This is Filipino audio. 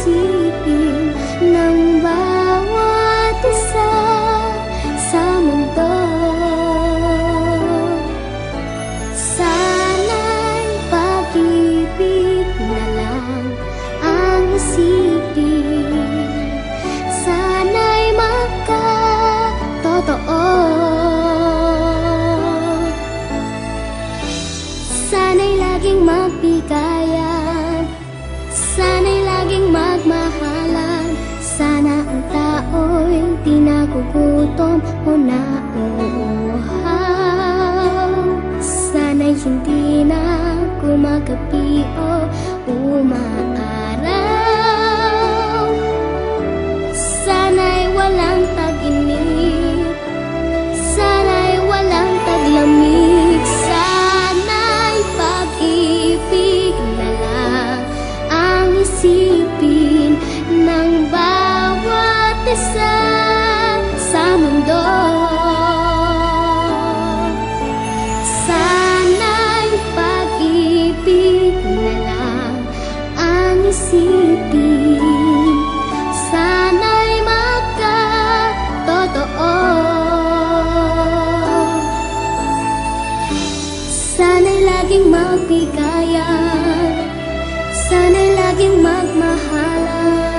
isipin ng bawat isa sa mundo. Sana'y pag-ibig na lang ang isipin, sana'y magkatotoo, sana'y laging magbigayan, sana'y laging magmahalan, sana ang tao'y di nagugutom o nauuhaw, sana'y hindi na gumagabi o umaaraw, sana'y walang tag-init, sana'y walang taglamig, sana'y pag-ibig na lang ang isipin ng bawat isa sa mundo. Sana'y pag-ibig na lang ang isipin, sana'y magkatotoo, sana'y laging magbigayan, sana'y laging magmahalan.